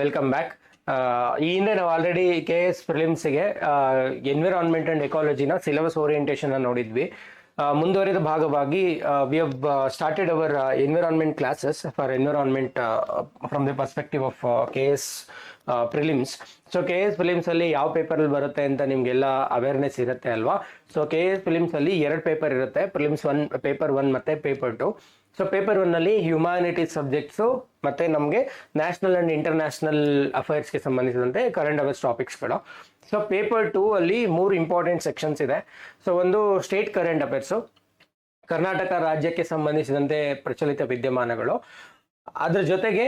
Welcome back. ಈ ಹಿಂದೆ ನಾವು ಆಲ್ರೆಡಿ KS ಪ್ರಿಲಿಮ್ಸ್ಗೆ ಎನ್ವಿರಾನ್ಮೆಂಟ್ ಅಂಡ್ ಎಕಾಲಜಿನ ಸಿಲೆಬಸ್ ಓರಿಯೆಂಟೇಷನ್ ನೋಡಿದ್ವಿ. ಮುಂದುವರಿದ ಭಾಗವಾಗಿ we have started our environment classes for environment from the perspective of KS prelims. So KS prelims ಅಲ್ಲಿ ಯಾವ ಪೇಪರ್ ಅಲ್ಲಿ ಬರುತ್ತೆ ಅಂತ ನಿಮ್ಗೆಲ್ಲ ಅವೇರ್ನೆಸ್ ಇರುತ್ತೆ ಅಲ್ವಾ. ಸೊ KS ಪ್ರಿಲಿಮ್ಸ್ ಅಲ್ಲಿ 2 ಪೇಪರ್ ಇರುತ್ತೆ, ಪ್ರಿಲಿಮ್ಸ್ 1 ಪೇಪರ್ 1 ಮತ್ತೆ ಪೇಪರ್ 2. ಸೊ ಪೇಪರ್ 1 ಅಲ್ಲಿ ಹ್ಯುಮ್ಯಾನಿಟೀಸ್ ಸಬ್ಜೆಕ್ಟ್ಸು ಮತ್ತೆ ನಮಗೆ ನ್ಯಾಷನಲ್ ಅಂಡ್ ಇಂಟರ್ನ್ಯಾಷನಲ್ ಅಫೇರ್ಸ್ಗೆ ಸಂಬಂಧಿಸಿದಂತೆ ಕರೆಂಟ್ ಅಫೇರ್ಸ್ ಟಾಪಿಕ್ಸ್ಗಳು. ಸೊ ಪೇಪರ್ 2 ಅಲ್ಲಿ 3 ಇಂಪಾರ್ಟೆಂಟ್ ಸೆಕ್ಷನ್ಸ್ ಇದೆ. ಸೊ ಒಂದು ಸ್ಟೇಟ್ ಕರೆಂಟ್ ಅಫೇರ್ಸು, ಕರ್ನಾಟಕ ರಾಜ್ಯಕ್ಕೆ ಸಂಬಂಧಿಸಿದಂತೆ ಪ್ರಚಲಿತ ವಿದ್ಯಮಾನಗಳು. ಅದ್ರ ಜೊತೆಗೆ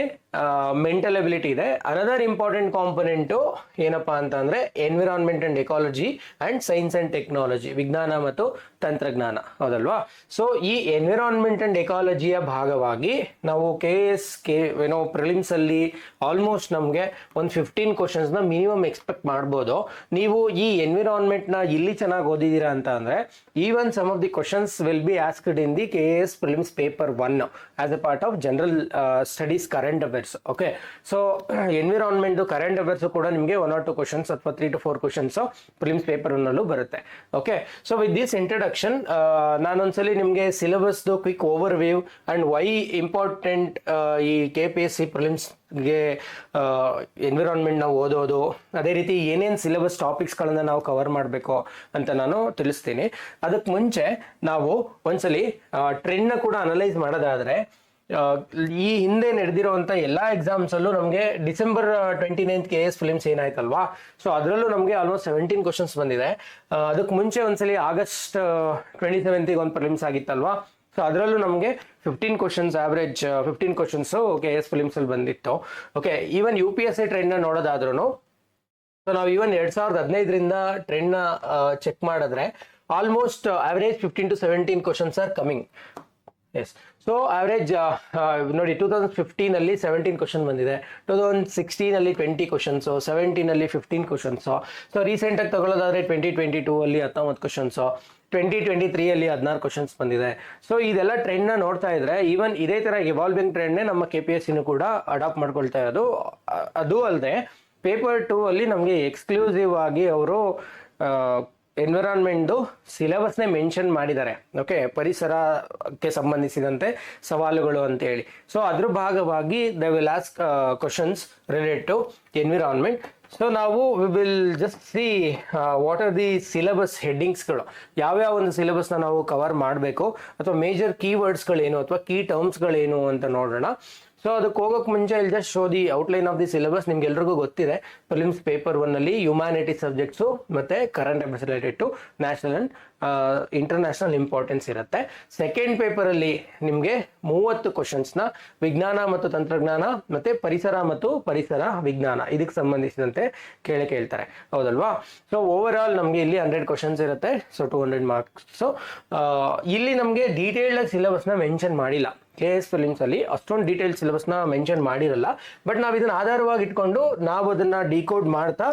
ಮೆಂಟಲ್ ಎಬಿಲಿಟಿ ಇದೆ. ಅನದರ್ ಇಂಪಾರ್ಟೆಂಟ್ ಕಾಂಪೊನೆಂಟು ಏನಪ್ಪಾ ಅಂತ ಅಂದ್ರೆ environment and ecology and science and technology, ವಿಜ್ಞಾನ ಮತ್ತು ತಂತ್ರಜ್ಞಾನ, ಹೌದಲ್ವಾ. ಸೊ ಈ ಎನ್ವಿರಾನ್ಮೆಂಟ್ ಅಂಡ್ ಎಕಾಲಜಿಯ ಭಾಗವಾಗಿ ನಾವು ಪ್ರಿಲಿಮ್ಸ್ ಅಲ್ಲಿ ಆಲ್ಮೋಸ್ಟ್ ನಮಗೆ ಒಂದು 15 ಕ್ವಶನ್ಸ್ ನ ಮಿನಿಮಮ್ ಎಕ್ಸ್ಪೆಕ್ಟ್ ಮಾಡ್ಬೋದು. ನೀವು ಈ ಎನ್ವಿರಾನ್ಮೆಂಟ್ ನ ಇಲ್ಲಿ ಚೆನ್ನಾಗಿ ಓದಿದೀರಾ ಅಂತ ಅಂದ್ರೆ even some of the questions will be asked in the KS prelims paper 1 as a part of general studies current affairs. Okay, so environment current affairs ಕೂಡ ನಿಮಗೆ 1 or 2 ಕ್ವಶನ್ಸ್ ಅಥವಾ 3 to 4 ಕ್ವಶನ್ಸ್ ಪ್ರಿಲಿಮ್ಸ್ ಪೇಪರ್ ನಲ್ಲೂ ಬರುತ್ತೆ. Okay, so with this introduction ನಾನೊಂದ್ಸಲಿ ನಿಮಗೆ syllabus quick overview and why important ಈ KPSC ಪ್ರಿಲಿಮ್ಸ್ಗೆ environment ನಾವು ಓದೋದು, ಅದೇ ರೀತಿ ಏನೇನು ಸಿಲೆಬಸ್ ಟಾಪಿಕ್ಸ್ಗಳನ್ನ ನಾವು ಕವರ್ ಮಾಡಬೇಕು ಅಂತ ನಾನು ತಿಳಿಸ್ತೀನಿ. ಅದಕ್ಕೆ ಮುಂಚೆ ನಾವು ಒಂದ್ಸಲಿ ಟ್ರೆಂಡ್ನ ಕೂಡ ಅನಲೈಸ್ ಮಾಡೋದಾದ್ರೆ, ಈ ಹಿಂದೆ ನಡೆದಿರುವಂತ ಎಲ್ಲಾ ಎಕ್ಸಾಮ್ಸ್ ಅಲ್ಲೂ ನಮಗೆ ಡಿಸೆಂಬರ್ 29th KS ಫಿಲಿಮ್ಸ್ ಏನಾಯ್ತಲ್ವಾ, ಸೊ ಅದರಲ್ಲೂ ನಮಗೆ ಆಲ್ಮೋಸ್ಟ್ 17 ಕ್ವಶನ್ಸ್ ಬಂದಿದೆ. ಅದಕ್ಕೆ ಮುಂಚೆ ಒಂದ್ಸಲಿ ಆಗಸ್ಟ್ 27th ಒಂದು ಫಿಲಿಮ್ಸ್ ಆಗಿತ್ತಲ್ವಾ, ಸೊ ಅದರಲ್ಲೂ ನಮಗೆ 15 questions average 15 questions KS prelims ಅಲ್ಲಿ ಬಂದಿತ್ತು. ಓಕೆ, ಈವನ್ UPSC ಟ್ರೆಂಡ್ ನ ನೋಡೋದಾದ್ರೂ, ಸೊ ನಾವು ಈವನ್ 2015ರಿಂದ ಟ್ರೆಂಡ್ ನ ಚೆಕ್ ಮಾಡಿದ್ರೆ almost average 15 to 17 questions are coming. Yes, so average ನೋಡಿ 2015 ಅಲ್ಲಿ 17 ಕ್ವಶನ್ ಬಂದಿದೆ, 2016 ಅಲ್ಲಿ 20 ಕ್ವಶನ್ಸ್, 17 ಅಲ್ಲಿ 15 ಕ್ವಶನ್ಸ್. ಸೊ ರೀಸೆಂಟ್ ಆಗಿ ತಗೊಳ್ಳೋದಾದ್ರೆ 2022 ಅಲ್ಲಿ 19 ಕ್ವಶನ್ಸ್, 2023 ಅಲ್ಲಿ 16 ಕ್ವಶನ್ಸ್ ಬಂದಿದೆ. ಸೊ ಇದೆಲ್ಲ ಟ್ರೆಂಡ್ ನ ನೋಡ್ತಾ ಇದ್ರೆ ಈವನ್ ಇದೇ ತರ ಎವಾಲ್ವಿಂಗ್ ಟ್ರೆಂಡ್ ನಮ್ಮ KPSC ಕೂಡ ಅಡಾಪ್ಟ್ ಮಾಡ್ಕೊಳ್ತಾ ಇರೋದು. ಅದು ಅಲ್ಲದೆ ಪೇಪರ್ 2 ಅಲ್ಲಿ ನಮಗೆ ಎಕ್ಸ್ಕ್ಲೂಸಿವ್ ಆಗಿ ಅವರು ಎನ್ವಿರಾನ್ಮೆಂಟ್ ಸಿಲೆಬಸ್ನೇ ಮೆನ್ಷನ್ ಮಾಡಿದ್ದಾರೆ. ಓಕೆ, ಪರಿಸರಕ್ಕೆ ಸಂಬಂಧಿಸಿದಂತೆ ಸವಾಲುಗಳು ಅಂತ ಹೇಳಿ. ಸೊ ಅದ್ರ ಭಾಗವಾಗಿ they will ask questions related to environment. So ನಾವು we will just see what are the syllabus ಹೆಡ್ಡಿಂಗ್ಸ್ಗಳು, ಯಾವ್ಯಾವ ಒಂದು ಸಿಲೆಬಸ್ನ ನಾವು ಕವರ್ ಮಾಡಬೇಕು ಅಥವಾ ಮೇಜರ್ ಕೀವರ್ಡ್ಸ್ಗಳೇನು ಅಥವಾ ಕೀ ಟರ್ಮ್ಸ್ಗಳೇನು ಅಂತ ನೋಡೋಣ. ಸೊ ಅದಕ್ಕೆ ಹೋಗೋಕೆ ಮುಂಚೆ ಇಲ್ಲಿ just show the outline of the syllabus. ನಿಮ್ಗೆ ಎಲ್ರಿಗೂ ಗೊತ್ತಿದೆ, ಪ್ರಿಲಿಮ್ಸ್ ಪೇಪರ್ 1 ಅಲ್ಲಿ ಹ್ಯುಮ್ಯಾನಿಟೀಸ್ ಸಬ್ಜೆಕ್ಟ್ಸು ಮತ್ತೆ current affairs related to national and international importance ಇರುತ್ತೆ. ಸೆಕೆಂಡ್ ಪೇಪರ್ ಅಲ್ಲಿ ನಿಮಗೆ 30 ಕ್ವಶನ್ಸ್ನ ವಿಜ್ಞಾನ ಮತ್ತು ತಂತ್ರಜ್ಞಾನ ಮತ್ತೆ ಪರಿಸರ ಮತ್ತು ಪರಿಸರ ವಿಜ್ಞಾನ ಇದಕ್ಕೆ ಸಂಬಂಧಿಸಿದಂತೆ ಕೇಳ್ತಾರೆ, ಹೌದಲ್ವಾ. ಸೊ ಓವರ್ ಆಲ್ ನಮಗೆ ಇಲ್ಲಿ 100 ಕ್ವಶನ್ಸ್ ಇರುತ್ತೆ, ಸೊ 200 ಮಾರ್ಕ್ಸ್. ಸೊ ಇಲ್ಲಿ ನಮಗೆ ಡೀಟೇಲ್ಡ್ ಸಿಲೆಬಸ್ನ ಮೆನ್ಷನ್ ಮಾಡಿಲ್ಲ. KS ಫಿಲಿಮ್ಸ್ ಅಲ್ಲಿ ಅಷ್ಟೊಂದು ಡೀಟೇಲ್ ಸಿಲೆಬಸ್ನ ಮೆನ್ಷನ್ ಮಾಡಿರಲ್ಲ, ಬಟ್ ನಾವು ಇದನ್ನ ಆಧಾರವಾಗಿ ಇಟ್ಕೊಂಡು ನಾವು ಅದನ್ನ ಡಿಕೋಡ್ ಮಾಡ್ತಾ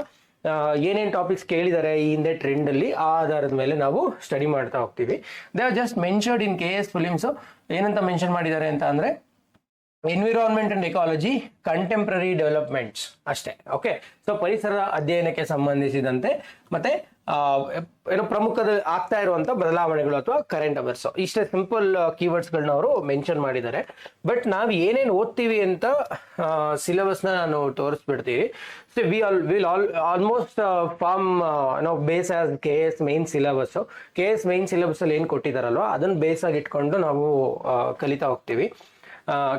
ಏನೇನು ಟಾಪಿಕ್ಸ್ ಕೇಳಿದ್ದಾರೆ ಈ ಹಿಂದೆ ಟ್ರೆಂಡ್ ಅಲ್ಲಿ, ಆ ಆಧಾರದ ಮೇಲೆ ನಾವು ಸ್ಟಡಿ ಮಾಡ್ತಾ ಹೋಗ್ತೀವಿ. They are just mentioned in KS prelims. ಏನಂತ ಮೆನ್ಷನ್ ಮಾಡಿದ್ದಾರೆ ಅಂತ ಅಂದ್ರೆ environment and ecology contemporary developments ಅಷ್ಟೇ. ಓಕೆ, ಸೊ ಪರಿಸರ ಅಧ್ಯಯನಕ್ಕೆ ಸಂಬಂಧಿಸಿದಂತೆ ಮತ್ತೆ ಏನೋ ಪ್ರಮುಖದ ಆಗ್ತಾ ಇರುವಂತ ಬದಲಾವಣೆಗಳು ಅಥವಾ ಕರೆಂಟ್ ಅಫೇರ್ಸ್, ಇಷ್ಟೇ ಸಿಂಪಲ್ ಕೀವರ್ಡ್ಸ್ಗಳನ್ನ ಅವರು ಮೆನ್ಷನ್ ಮಾಡಿದ್ದಾರೆ. ಬಟ್ ನಾವು ಏನೇನು ಓದ್ತೀವಿ ಅಂತ ಸಿಲೆಬಸ್ನ ನಾನು ತೋರಿಸ್ಬಿಡ್ತೀವಿ. So will almost form base as KS main syllabus. KS main syllabus ಅಲ್ಲಿ ಏನು ಕೊಟ್ಟಿದಾರಲ್ವ ಅದನ್ನ ಬೇಸ್ ಆಗಿ ಇಟ್ಕೊಂಡು ನಾವು ಕಲಿತಾ ಹೋಗ್ತೀವಿ.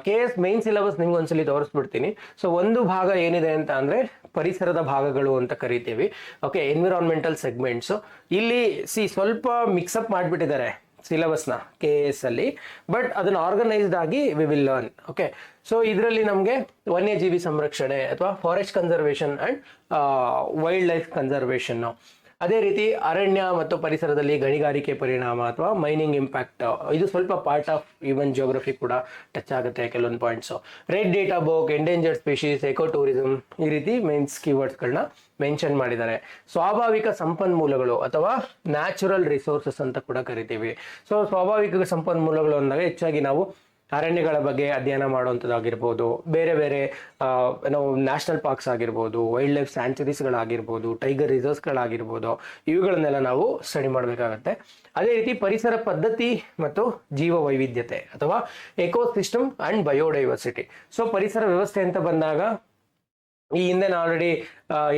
KS ಮೈನ್ ಸಿಲೆಬಸ್ ನಿಮ್ಗೆ ಒಂದ್ಸಲಿ ತೋರಿಸ್ಬಿಡ್ತೀನಿ. ಸೊ ಒಂದು ಭಾಗ ಏನಿದೆ ಅಂತ ಅಂದ್ರೆ ಪರಿಸರದ ಭಾಗಗಳು ಅಂತ ಕರಿತೀವಿ. Okay, environmental segments. ಇಲ್ಲಿ ಸ್ವಲ್ಪ ಮಿಕ್ಸಪ್ ಮಾಡಿಬಿಟ್ಟಿದ್ದಾರೆ ಸಿಲೆಬಸ್ನ KS ಅಲ್ಲಿ, ಬಟ್ ಅದನ್ನ ಆರ್ಗನೈಸ್ಡ್ ಆಗಿ V will learn. Okay, so ಇದರಲ್ಲಿ ನಮಗೆ ವನ್ಯಜೀವಿ ಸಂರಕ್ಷಣೆ ಅಥವಾ forest conservation and wild life conservation, ಅದೇ ರೀತಿ ಅರಣ್ಯ ಮತ್ತು ಪರಿಸರದಲ್ಲಿ ಗಣಿಗಾರಿಕೆ ಪರಿಣಾಮ ಅಥವಾ ಮೈನಿಂಗ್ ಇಂಪ್ಯಾಕ್ಟ್, ಇದು ಸ್ವಲ್ಪ ಪಾರ್ಟ್ ಆಫ್ ಈವನ್ ಜಿಯೋಗ್ರಫಿ ಕೂಡ ಟಚ್ ಆಗುತ್ತೆ ಕೆಲವೊಂದು points. Red data book, endangered species, eco tourism, ಈ ರೀತಿ ಮೈನ್ಸ್ ಕೀವರ್ಡ್ಸ್ಗಳನ್ನ ಮೆನ್ಷನ್ ಮಾಡಿದ್ದಾರೆ. ಸ್ವಾಭಾವಿಕ ಸಂಪನ್ಮೂಲಗಳು ಅಥವಾ ನ್ಯಾಚುರಲ್ ರಿಸೋರ್ಸಸ್ ಅಂತ ಕೂಡ ಕರಿತೀವಿ. ಸೊ ಸ್ವಾಭಾವಿಕ ಸಂಪನ್ಮೂಲಗಳು ಅಂದಾಗ ಹೆಚ್ಚಾಗಿ ನಾವು ಅರಣ್ಯಗಳ ಬಗ್ಗೆ ಅಧ್ಯಯನ ಮಾಡುವಂಥದ್ದಾಗಿರ್ಬೋದು, ಬೇರೆ ಬೇರೆ ನಾವು ನ್ಯಾಷನಲ್ ಪಾರ್ಕ್ಸ್ ಆಗಿರ್ಬೋದು, ವೈಲ್ಡ್ ಲೈಫ್ ಸ್ಯಾಂಚುರೀಸ್ಗಳಾಗಿರ್ಬೋದು, ಟೈಗರ್ ರಿಸರ್ವ್ಸ್ಗಳಾಗಿರ್ಬೋದು, ಇವುಗಳನ್ನೆಲ್ಲ ನಾವು ಸ್ಟಡಿ ಮಾಡಬೇಕಾಗತ್ತೆ. ಅದೇ ರೀತಿ ಪರಿಸರ ಪದ್ಧತಿ ಮತ್ತು ಜೀವ ವೈವಿಧ್ಯತೆ ಅಥವಾ ಎಕೋಸಿಸ್ಟಮ್ ಅಂಡ್ ಬಯೋಡೈವರ್ಸಿಟಿ. ಸೊ ಪರಿಸರ ವ್ಯವಸ್ಥೆ ಅಂತ ಬಂದಾಗ ಈ ಹಿಂದೆ ನಾನು ಆಲ್ರೆಡಿ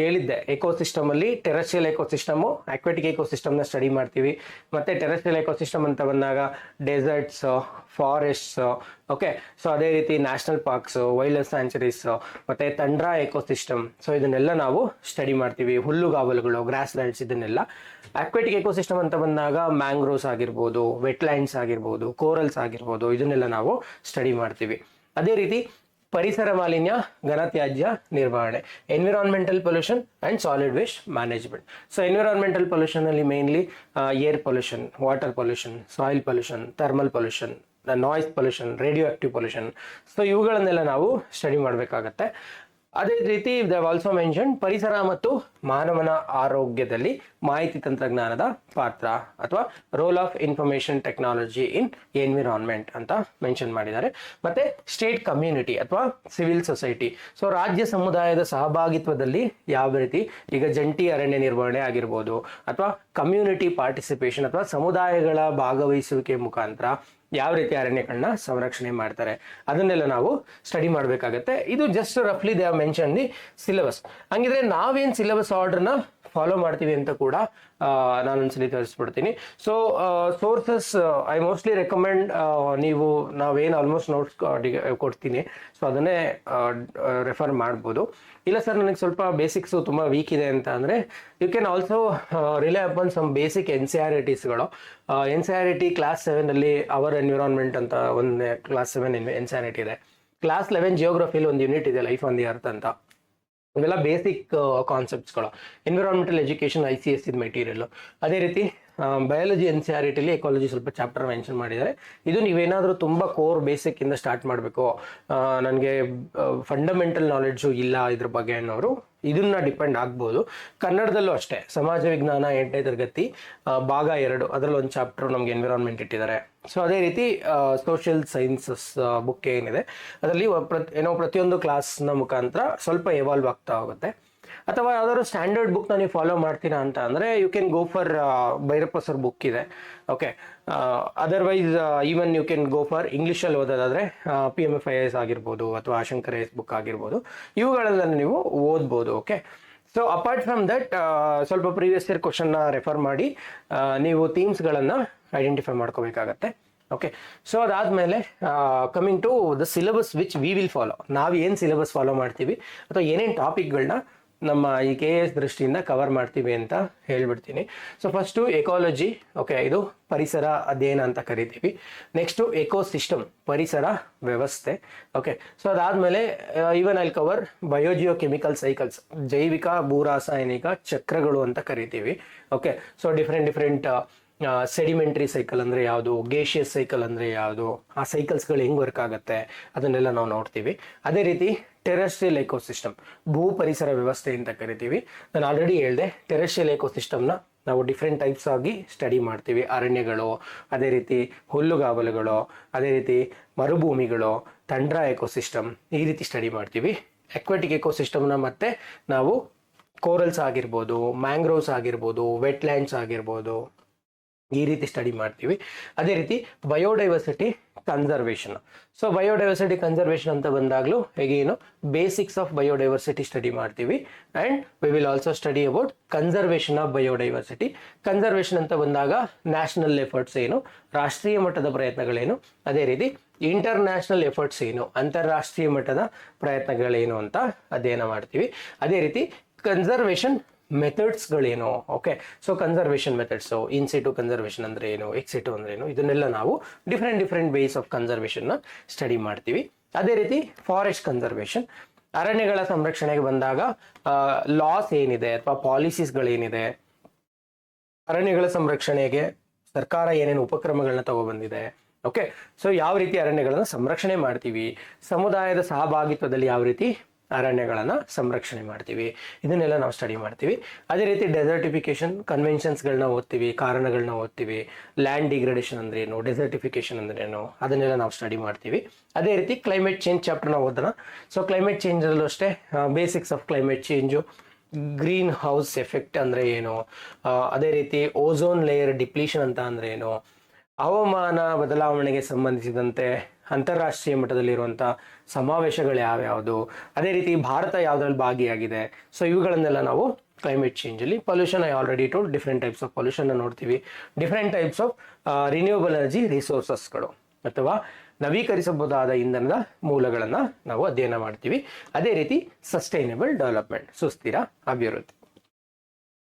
ಹೇಳಿದ್ದೆ, ಎಕೋಸಿಸ್ಟಮ್ ಅಲ್ಲಿ ಟೆರೆಸ್ಟ್ರಿಯಲ್ ಎಕೋಸಿಸ್ಟಮ್, ಅಕ್ವಾಟಿಕ್ ಎಕೋಸಿಸ್ಟಮ್ನ ಸ್ಟಡಿ ಮಾಡ್ತೀವಿ. ಮತ್ತೆ ಟೆರೆಸ್ಟ್ರಿಯಲ್ ಎಕೋಸಿಸ್ಟಮ್ ಅಂತ ಬಂದಾಗ ಡೆಸರ್ಟ್ಸ್, ಫಾರೆಸ್ಟ್ಸ್, ಓಕೆ. ಸೊ ಅದೇ ರೀತಿ national parks, wild life sanctuaries, ಮತ್ತೆ ತಂಡ್ರಾ ಎಕೋಸಿಸ್ಟಮ್. ಸೊ ಇದನ್ನೆಲ್ಲ ನಾವು ಸ್ಟಡಿ ಮಾಡ್ತೀವಿ. ಹುಲ್ಲುಗಾವಲುಗಳು, ಗ್ರಾಸ್ ಲ್ಯಾಂಡ್ಸ್, ಇದನ್ನೆಲ್ಲ. ಅಕ್ವಾಟಿಕ್ ಎಕೋಸಿಸ್ಟಮ್ ಅಂತ ಬಂದಾಗ ಮ್ಯಾಂಗ್ರೋವ್ಸ್ ಆಗಿರ್ಬೋದು, ವೆಟ್ಲ್ಯಾಂಡ್ಸ್ ಆಗಿರ್ಬೋದು, ಕೋರಲ್ಸ್ ಆಗಿರ್ಬೋದು, ಇದನ್ನೆಲ್ಲ ನಾವು ಸ್ಟಡಿ ಮಾಡ್ತೀವಿ. ಅದೇ ರೀತಿ ಪರಿಸರ ಮಾಲಿನ್ಯ, ಘನತ್ಯಾಜ್ಯ ನಿರ್ವಹಣೆ, environmental pollution and solid waste management. So environmental pollution ಅಲ್ಲಿ mainly air pollution, water pollution, soil pollution, thermal pollution, noise pollution, radioactive pollution. So ಇವುಗಳನ್ನೆಲ್ಲ ನಾವು ಸ್ಟಡಿ ಮಾಡಬೇಕಾಗತ್ತೆ. ಅದೇ ರೀತಿ ದೇ ಆಲ್ಸೋ ಮೆನ್ಷನ್ ಪರಿಸರ ಮತ್ತು ಮಾನವನ ಆರೋಗ್ಯದಲ್ಲಿ ಮಾಹಿತಿ ತಂತ್ರಜ್ಞಾನದ ಪಾತ್ರ ಅಥವಾ role of information technology in environment ಅಂತ ಮೆನ್ಷನ್ ಮಾಡಿದ್ದಾರೆ. ಮತ್ತೆ ಸ್ಟೇಟ್ ಕಮ್ಯುನಿಟಿ ಅಥವಾ ಸಿವಿಲ್ ಸೊಸೈಟಿ. ಸೊ ರಾಜ್ಯ ಸಮುದಾಯದ ಸಹಭಾಗಿತ್ವದಲ್ಲಿ ಯಾವ ರೀತಿ ಈಗ ಜಂಟಿ ಅರಣ್ಯ ನಿರ್ವಹಣೆ ಆಗಿರ್ಬೋದು, ಅಥವಾ ಕಮ್ಯುನಿಟಿ ಪಾರ್ಟಿಸಿಪೇಷನ್ ಅಥವಾ ಸಮುದಾಯಗಳ ಭಾಗವಹಿಸುವಿಕೆ ಮುಖಾಂತರ ಯಾವ ರೀತಿ ಅರಣ್ಯಗಳನ್ನ ಸಂರಕ್ಷಣೆ ಮಾಡ್ತಾರೆ, ಅದನ್ನೆಲ್ಲ ನಾವು ಸ್ಟಡಿ ಮಾಡಬೇಕಾಗತ್ತೆ. ಇದು ಜಸ್ಟ್ ರಫ್ಲಿ they have mention the syllabus. ಹಂಗಿದ್ರೆ ನಾವೇನು ಸಿಲೆಬಸ್ ಆರ್ಡರ್ನ ಫಾಲೋ ಮಾಡ್ತೀವಿ ಅಂತ ಕೂಡ ನಾನೊಂದ್ಸಲಿ ತಿಳಿಸ್ಬಿಡ್ತೀನಿ. So sources I mostly recommend, ನಾವೇನು ಆಲ್ಮೋಸ್ಟ್ ನೋಟ್ಸ್ ಕೊಡ್ತೀನಿ, ಸೊ ಅದನ್ನೇ ರೆಫರ್ ಮಾಡ್ಬೋದು. ಇಲ್ಲ ಸರ್ ನನಗೆ ಸ್ವಲ್ಪ ಬೇಸಿಕ್ಸು ತುಂಬ ವೀಕ್ ಇದೆ ಅಂತ ಅಂದರೆ you can also rely upon some basic NCERTsಗಳು. NCERT ಕ್ಲಾಸ್ 7ಅಲ್ಲಿ ಅವರ್ ಎನ್ವಿರಾನ್ಮೆಂಟ್ ಅಂತ ಒಂದು ಕ್ಲಾಸ್ 7 NCERT ಇದೆ. ಕ್ಲಾಸ್ 11 ಜಿಯೋಗ್ರಫಿಲಿ ಒಂದು ಯೂನಿಟ್ ಇದೆ, ಲೈಫ್ ಆನ್ ದಿ ಅರ್ತ್ ಅಂತ. ಇವೆಲ್ಲ ಬೇಸಿಕ್ ಕಾನ್ಸೆಪ್ಟ್ಸ್ಗಳು. ಎನ್ವಿರಾನ್ಮೆಂಟಲ್ ಎಜುಕೇಷನ್ ICSE ಇದು ಮೆಟೀರಿಯಲ್. ಅದೇ ರೀತಿ ಬಯಾಲಜಿ NCERTಲಿ ಎಕಾಲಜಿ ಸ್ವಲ್ಪ ಚಾಪ್ಟರ್ ಮೆನ್ಷನ್ ಮಾಡಿದ್ದಾರೆ. ಇದು ನೀವೇನಾದರೂ ತುಂಬ ಕೋರ್ ಬೇಸಿಕ್ ಇಂದ ಸ್ಟಾರ್ಟ್ ಮಾಡಬೇಕು, ನನಗೆ ಫಂಡಮೆಂಟಲ್ ನಾಲೆಡ್ಜು ಇಲ್ಲ ಇದ್ರ ಬಗ್ಗೆ ಅನ್ನೋರು ಇದನ್ನ ಡಿಪೆಂಡ್ ಆಗ್ಬೋದು. ಕನ್ನಡದಲ್ಲೂ ಅಷ್ಟೇ, ಸಮಾಜ ವಿಜ್ಞಾನ 8ನೇ ತರಗತಿ ಭಾಗ 2 ಅದರಲ್ಲಿ ಒಂದು ಚಾಪ್ಟರ್ ನಮಗೆ ಎನ್ವಿರಾನ್ಮೆಂಟ್ ಇಟ್ಟಿದ್ದಾರೆ. ಸೊ ಅದೇ ರೀತಿ ಸೋಷಿಯಲ್ ಸೈನ್ಸಸ್ ಬುಕ್ ಏನಿದೆ ಅದರಲ್ಲಿ ಪ್ರತಿಯೊಂದು ಕ್ಲಾಸ್ನ ಮುಖಾಂತರ ಸ್ವಲ್ಪ ಎವಾಲ್ವ್ ಆಗ್ತಾ ಹೋಗುತ್ತೆ. ಅಥವಾ ಯಾವ್ದಾದ್ರು ಸ್ಟ್ಯಾಂಡರ್ಡ್ ಬುಕ್ನ ನೀವು ಫಾಲೋ ಮಾಡ್ತೀರಾ ಅಂತ ಅಂದರೆ you can go for Bhyrappa sir book ಇದೆ, okay. Otherwise even you can go for ಇಂಗ್ಲೀಷಲ್ಲಿ ಓದೋದಾದರೆ PMFIS ಆಗಿರ್ಬೋದು ಅಥವಾ ಶಂಕರ್ ಎಸ್ ಬುಕ್ ಆಗಿರ್ಬೋದು, ಇವುಗಳೆಲ್ಲ ನೀವು ಓದ್ಬೋದು, okay. So apart from that ಸ್ವಲ್ಪ ಪ್ರೀವಿಯಸ್ ಇಯರ್ ಕ್ವಶನ್ನ ರೆಫರ್ ಮಾಡಿ ನೀವು ಥೀಮ್ಸ್ಗಳನ್ನು ಐಡೆಂಟಿಫೈ ಮಾಡ್ಕೋಬೇಕಾಗತ್ತೆ, ಓಕೆ. ಸೊ ಅದಾದಮೇಲೆ coming to the syllabus which we will follow. ನಾವು ಏನು ಸಿಲೆಬಸ್ ಫಾಲೋ ಮಾಡ್ತೀವಿ ಅಥವಾ ಏನೇನು ಟಾಪಿಕ್ಗಳನ್ನ ನಮ್ಮ ಈ KS ದೃಷ್ಟಿಯಿಂದ ಕವರ್ ಮಾಡ್ತೀವಿ ಅಂತ ಹೇಳ್ಬಿಡ್ತೀನಿ. ಸೊ ಫಸ್ಟು ಎಕಾಲಜಿ, ಓಕೆ, ಇದು ಪರಿಸರ ಅಧ್ಯಯನ ಅಂತ ಕರಿತೀವಿ. ನೆಕ್ಸ್ಟು ಎಕೋಸಿಸ್ಟಮ್, ಪರಿಸರ ವ್ಯವಸ್ಥೆ, ಓಕೆ. ಸೊ ಅದಾದಮೇಲೆ even I'll cover biogeochemical cycles, ಜೈವಿಕ ಭೂರಾಸಾಯನಿಕ ಚಕ್ರಗಳು ಅಂತ ಕರಿತೀವಿ, okay. So different sedimentary cycle ಅಂದರೆ ಯಾವುದು, ಗೇಷಿಯಸ್ ಸೈಕಲ್ ಅಂದರೆ ಯಾವುದು, ಆ ಸೈಕಲ್ಸ್ಗಳು ಹೆಂಗೆ ವರ್ಕ್ ಆಗುತ್ತೆ ಅದನ್ನೆಲ್ಲ ನಾವು ನೋಡ್ತೀವಿ. ಅದೇ ರೀತಿ ಟೆರೆಸ್ಟ್ರಿಯಲ್ ಎಕೋಸಿಸ್ಟಮ್, ಭೂ ಪರಿಸರ ವ್ಯವಸ್ಥೆ ಅಂತ ಕರಿತೀವಿ. ನಾನು ಆಲ್ರೆಡಿ ಹೇಳಿದೆ, ಟೆರೆಸ್ಟ್ರಿಯಲ್ ಎಕೋಸಿಸ್ಟಮ್ನ ನಾವು ಡಿಫ್ರೆಂಟ್ ಟೈಪ್ಸ್ ಆಗಿ ಸ್ಟಡಿ ಮಾಡ್ತೀವಿ. ಅರಣ್ಯಗಳು, ಅದೇ ರೀತಿ ಹುಲ್ಲುಗಾವಲುಗಳು, ಅದೇ ರೀತಿ ಮರುಭೂಮಿಗಳು, ತಂಡ್ರಾ ಎಕೋಸಿಸ್ಟಮ್, ಈ ರೀತಿ ಸ್ಟಡಿ ಮಾಡ್ತೀವಿ. ಅಕ್ವಾಟಿಕ್ ಎಕೋಸಿಸ್ಟಮ್ನ ಮತ್ತೆ ನಾವು ಕೋರಲ್ಸ್ ಆಗಿರ್ಬೋದು, ಮ್ಯಾಂಗ್ರೋವ್ಸ್ ಆಗಿರ್ಬೋದು, ವೆಟ್ಲ್ಯಾಂಡ್ಸ್ ಆಗಿರ್ಬೋದು, ಈ ರೀತಿ ಸ್ಟಡಿ ಮಾಡ್ತೀವಿ. ಅದೇ ರೀತಿ biodiversity conservation. So biodiversity conservation ಅಂತ ಬಂದಾಗಲೂ ಹೇಗೇನು ಬೇಸಿಕ್ಸ್ ಆಫ್ ಬಯೋಡೈವರ್ಸಿಟಿ ಸ್ಟಡಿ ಮಾಡ್ತೀವಿ. And we will also study about conservation of biodiversity. Conservation ಅಂತ ಬಂದಾಗ ನ್ಯಾಷನಲ್ ಎಫರ್ಟ್ಸ್ ಏನು, ರಾಷ್ಟ್ರೀಯ ಮಟ್ಟದ ಪ್ರಯತ್ನಗಳೇನು, ಅದೇ ರೀತಿ ಇಂಟರ್ನ್ಯಾಷನಲ್ ಎಫರ್ಟ್ಸ್ ಏನು, ಅಂತಾರಾಷ್ಟ್ರೀಯ ಮಟ್ಟದ ಪ್ರಯತ್ನಗಳೇನು ಅಂತ ಅಧ್ಯಯನ ಮಾಡ್ತೀವಿ. ಅದೇ ರೀತಿ ಕನ್ಸರ್ವೇಷನ್ ಮೆಥಡ್ಸ್ಗಳೇನು, okay. So conservation methods, in situ conservation ಅಂದರೆ ಏನು, ಎಕ್ಸಿಟು ಅಂದರೆ ಏನು, ಇದನ್ನೆಲ್ಲ ನಾವು ಡಿಫ್ರೆಂಟ್ ವೇಸ್ ಆಫ್ ಕನ್ಸರ್ವೇಷನ್ನ ಸ್ಟಡಿ ಮಾಡ್ತೀವಿ. ಅದೇ ರೀತಿ ಫಾರೆಸ್ಟ್ ಕನ್ಸರ್ವೇಷನ್, ಅರಣ್ಯಗಳ ಸಂರಕ್ಷಣೆಗೆ ಬಂದಾಗ ಲಾಸ್ ಏನಿದೆ ಅಥವಾ ಪಾಲಿಸೀಸ್ಗಳೇನಿದೆ, ಅರಣ್ಯಗಳ ಸಂರಕ್ಷಣೆಗೆ ಸರ್ಕಾರ ಏನೇನು ಉಪಕ್ರಮಗಳನ್ನ ತಗೊಬಂದಿದೆ, ಓಕೆ. ಸೊ ಯಾವ ರೀತಿ ಅರಣ್ಯಗಳನ್ನು ಸಂರಕ್ಷಣೆ ಮಾಡ್ತೀವಿ, ಸಮುದಾಯದ ಸಹಭಾಗಿತ್ವದಲ್ಲಿ ಯಾವ ರೀತಿ ಅರಣ್ಯಗಳನ್ನ ಸಂರಕ್ಷಣೆ ಮಾಡ್ತೀವಿ. ಇದನ್ನೆಲ್ಲ ನಾವು ಸ್ಟಡಿ ಮಾಡ್ತೀವಿ. ಅದೇ ರೀತಿ ಡೆಸರ್ಟಿಫಿಕೇಶನ್ ಕನ್ವೆನ್ಷನ್ಸ್ಗಳನ್ನ ಓದ್ತೀವಿ, ಕಾರಣಗಳನ್ನ ಓದ್ತೀವಿ. ಲ್ಯಾಂಡ್ ಡಿಗ್ರೇಡೇಷನ್ ಅಂದ್ರೆ ಏನು, ಡೆಸರ್ಟಿಫಿಕೇಶನ್ ಅಂದ್ರೆ ಏನು, ಅದನ್ನೆಲ್ಲ ನಾವು ಸ್ಟಡಿ ಮಾಡ್ತೀವಿ. ಅದೇ ರೀತಿ ಕ್ಲೈಮೇಟ್ ಚೇಂಜ್ ಚಾಪ್ಟರ್ನ ಓದೋಣ. ಸೊ ಕ್ಲೈಮೇಟ್ ಚೇಂಜ್ ಅಲ್ಲೂ ಅಷ್ಟೇ basics of climate change, green house effect ಅಂದ್ರೆ ಏನು, ಅದೇ ರೀತಿ ಓಝೋನ್ ಲೇಯರ್ ಡಿಪ್ಲೀಷನ್ ಅಂತ ಅಂದ್ರೆ ಏನು, ಹವಾಮಾನ ಬದಲಾವಣೆಗೆ ಸಂಬಂಧಿಸಿದಂತೆ ಅಂತಾರಾಷ್ಟ್ರೀಯ ಮಟ್ಟದಲ್ಲಿರುವಂಥ ಸಮಾವೇಶಗಳು ಯಾವ್ಯಾವುದು, ಅದೇ ರೀತಿ ಭಾರತ ಯಾವುದ್ರಲ್ಲಿ ಭಾಗಿಯಾಗಿದೆ. ಸೊ ಇವುಗಳನ್ನೆಲ್ಲ ನಾವು ಕ್ಲೈಮೇಟ್ ಚೇಂಜಲ್ಲಿ pollution I already told, different types of pollution ನೋಡ್ತೀವಿ. Different types of renewable energy ರಿಸೋರ್ಸಸ್ಗಳು ಅಥವಾ ನವೀಕರಿಸಬಹುದಾದ ಇಂಧನದ ಮೂಲಗಳನ್ನು ನಾವು ಅಧ್ಯಯನ ಮಾಡ್ತೀವಿ. ಅದೇ ರೀತಿ ಸಸ್ಟೈನಬಲ್ ಡೆವಲಪ್ಮೆಂಟ್, ಸುಸ್ಥಿರ ಅಭಿವೃದ್ಧಿ.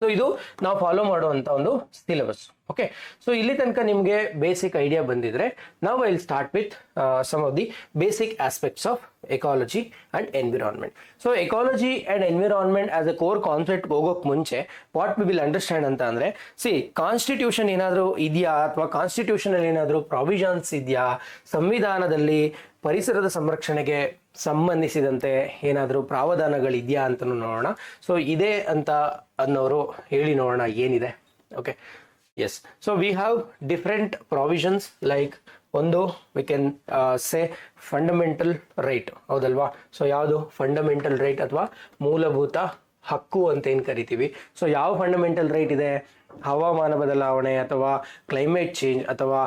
ಸೊ ಇದು ನಾವು ಫಾಲೋ ಮಾಡುವಂಥ ಒಂದು ಸಿಲೆಬಸ್. ಓಕೆ, ಸೊ ಇಲ್ಲಿ ತನಕ ನಿಮಗೆ ಬೇಸಿಕ್ ಐಡಿಯಾ ಬಂದಿದ್ರೆ ನಾವು I will start with some of the basic aspects of ecology and environment. So ecology and environment as a core concept ಹೋಗೋಕೆ ಮುಂಚೆ ವಾಟ್ ವಿ ವಿಲ್ ಅಂಡರ್ಸ್ಟ್ಯಾಂಡ್ ಅಂತ ಅಂದ್ರೆ, ಕಾನ್ಸ್ಟಿಟ್ಯೂಷನ್ ಏನಾದರೂ ಇದೆಯಾ ಅಥವಾ ಕಾನ್ಸ್ಟಿಟ್ಯೂಷನ್ ಅಲ್ಲಿ ಏನಾದರೂ ಪ್ರಾವಿಷನ್ಸ್ ಇದೆಯಾ, ಸಂವಿಧಾನದಲ್ಲಿ ಪರಿಸರದ ಸಂರಕ್ಷಣೆಗೆ ಸಂಬಂಧಿಸಿದಂತೆ ಏನಾದರೂ ಪ್ರಾವಧಾನಗಳಿದೆಯಾ ಅಂತ ನೋಡೋಣ. ಸೊ ಇದೆ ಅಂತ ಅನ್ನೋರು ಹೇಳಿ ನೋಡೋಣ ಏನಿದೆ. Okay, yes. So we have different provisions like ಒಂದು we can say fundamental right, ಹೌದಲ್ವಾ? ಸೊ ಯಾವುದು ಫಂಡಮೆಂಟಲ್ ರೈಟ್ ಅಥವಾ ಮೂಲಭೂತ ಹಕ್ಕು ಅಂತ ಏನು ಕರಿತೀವಿ. ಸೊ ಯಾವ ಫಂಡಮೆಂಟಲ್ ರೈಟ್ ಇದೆ? ಹವಾಮಾನ ಬದಲಾವಣೆ ಅಥವಾ ಕ್ಲೈಮೇಟ್ ಚೇಂಜ್ ಅಥವಾ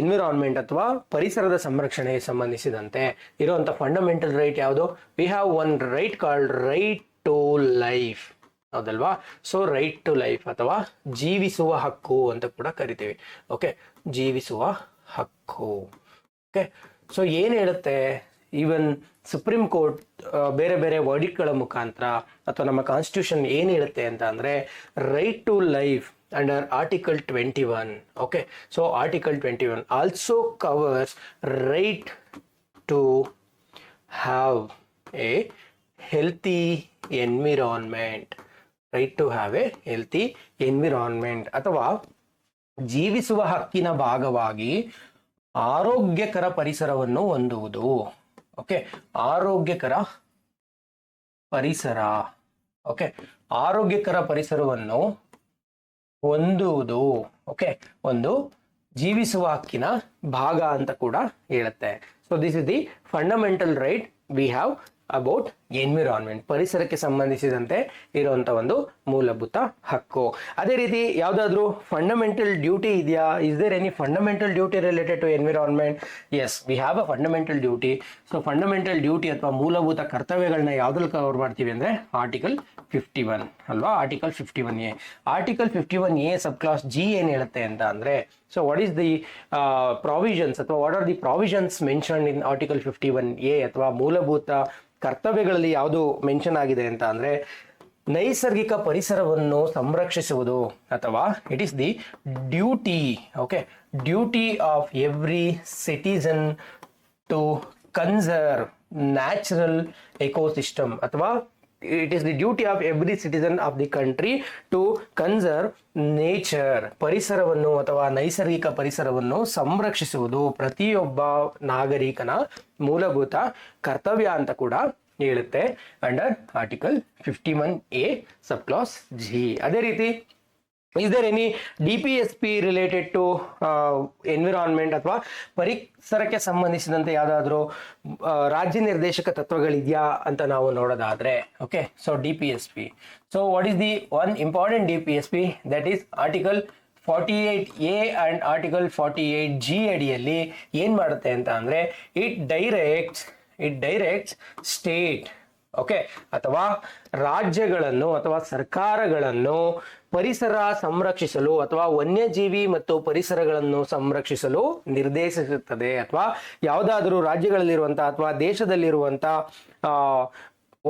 ಎನ್ವಿರಾನ್ಮೆಂಟ್ ಅಥವಾ ಪರಿಸರದ ಸಂರಕ್ಷಣೆಗೆ ಸಂಬಂಧಿಸಿದಂತೆ ಇರುವಂಥ ಫಂಡಮೆಂಟಲ್ ರೈಟ್ ಯಾವುದು? We have one right called right to life, ಹೌದಲ್ವಾ? ಸೊ ರೈಟ್ ಟು ಲೈಫ್ ಅಥವಾ ಜೀವಿಸುವ ಹಕ್ಕು ಅಂತ ಕೂಡ ಕರಿತೀವಿ. ಓಕೆ, ಜೀವಿಸುವ ಹಕ್ಕು. ಓಕೆ, ಸೊ ಏನು ಹೇಳುತ್ತೆ? ಈವನ್ ಸುಪ್ರೀಂ ಕೋರ್ಟ್ ಬೇರೆ ಬೇರೆ ವರ್ಡಿಕ್ಟ್ಗಳ ಮುಖಾಂತರ ಅಥವಾ ನಮ್ಮ ಕಾನ್ಸ್ಟಿಟ್ಯೂಷನ್ ಏನು ಹೇಳುತ್ತೆ ಅಂತ ಅಂದರೆ, right to life under article 21. okay, so article 21 also covers right to have a healthy environment, right to have a healthy environment ಅಥವಾ ಜೀವಿಸುವ ಹಕ್ಕಿನ ಭಾಗವಾಗಿ ಆರೋಗ್ಯಕರ ಪರಿಸರವನ್ನು ಹೊಂದುವುದು. ಓಕೆ, ಆರೋಗ್ಯಕರ ಪರಿಸರ. ಓಕೆ, ಆರೋಗ್ಯಕರ ಪರಿಸರವನ್ನು ಹೊಂದುವುದು ಓಕೆ ಒಂದು ಜೀವಿಸುವ ಹಕ್ಕಿನ ಭಾಗ ಅಂತ ಕೂಡ ಹೇಳುತ್ತೆ. So this is the fundamental right we have about environment, ಪರಿಸರಕ್ಕೆ ಸಂಬಂಧಿಸಿದಂತೆ ಇರುವಂತ ಒಂದು ಮೂಲಭೂತ ಹಕ್ಕು. ಅದೇ ರೀತಿ ಯಾವುದಾದ್ರೂ ಫಂಡಮೆಂಟಲ್ ಡ್ಯೂಟಿ ಇದೆಯಾ? Is there any fundamental duty related to environment? Yes, we have a fundamental duty. So fundamental duty ಅಥವಾ ಮೂಲಭೂತ ಕರ್ತವ್ಯಗಳನ್ನ ಯಾವ್ದ್ರಲ್ಲಿ ಕವರ್ ಮಾಡ್ತೀವಿ ಅಂದ್ರೆ ಆರ್ಟಿಕಲ್ 51 ಅಲ್ವಾ? Article 51A. Article 51A sub clause G ಏನ್ ಹೇಳುತ್ತೆ ಅಂತ ಅಂದ್ರೆ, so what is the provisions ಅಥವಾ what are the provisions mentioned in article 51A ಅಥವಾ ಮೂಲಭೂತ ಕರ್ತವ್ಯಗಳಲ್ಲಿ ಯಾವುದು ಮೆನ್ಷನ್ ಆಗಿದೆ ಅಂತ ಅಂದ್ರೆ, ನೈಸರ್ಗಿಕ ಪರಿಸರವನ್ನು ಸಂರಕ್ಷಿಸುವುದು ಅಥವಾ it is the duty. Okay, duty of every citizen to conserve natural ecosystem ಅಥವಾ it is the duty of every citizen of the country to conserve nature. ಪರಿಸರವನ್ನು ಅಥವಾ ನೈಸರ್ಗಿಕ ಪರಿಸರವನ್ನು ಸಂರಕ್ಷಿಸುವುದು ಪ್ರತಿಯೊಬ್ಬ ನಾಗರಿಕನ ಮೂಲಭೂತ ಕರ್ತವ್ಯ ಅಂತ ಕೂಡ ಹೇಳುತ್ತೆ under article 51A sub clause G. ಅದೇ ರೀತಿ is there any DPSP related to environment ಅಥವಾ ಪರಿಸರಕ್ಕೆ ಸಂಬಂಧಿಸಿದಂತೆ ಯಾವುದಾದ್ರೂ ರಾಜ್ಯ ನಿರ್ದೇಶಕ ತತ್ವಗಳಿದೆಯಾ ಅಂತ ನಾವು ನೋಡೋದಾದ್ರೆ, okay, so DPSP. So what is the one important DPSP? That is article 48A and article 48G ಅಡಿಯಲ್ಲಿ ಏನ್ ಮಾಡುತ್ತೆ ಅಂತ ಅಂದ್ರೆ, ಇಟ್ ಡೈರೆಕ್ಟ್ಸ್ ಸ್ಟೇಟ್ ಓಕೆ ಅಥವಾ ರಾಜ್ಯಗಳನ್ನು ಅಥವಾ ಸರ್ಕಾರಗಳನ್ನು ಪರಿಸರ ಸಂರಕ್ಷಿಸಲು ಅಥವಾ ವನ್ಯಜೀವಿ ಮತ್ತು ಪರಿಸರಗಳನ್ನು ಸಂರಕ್ಷಿಸಲು ನಿರ್ದೇಶಿಸುತ್ತದೆ. ಅಥವಾ ಯಾವುದಾದರೂ ರಾಜ್ಯಗಳಲ್ಲಿರುವಂತಹ ಅಥವಾ ದೇಶದಲ್ಲಿರುವಂತಹ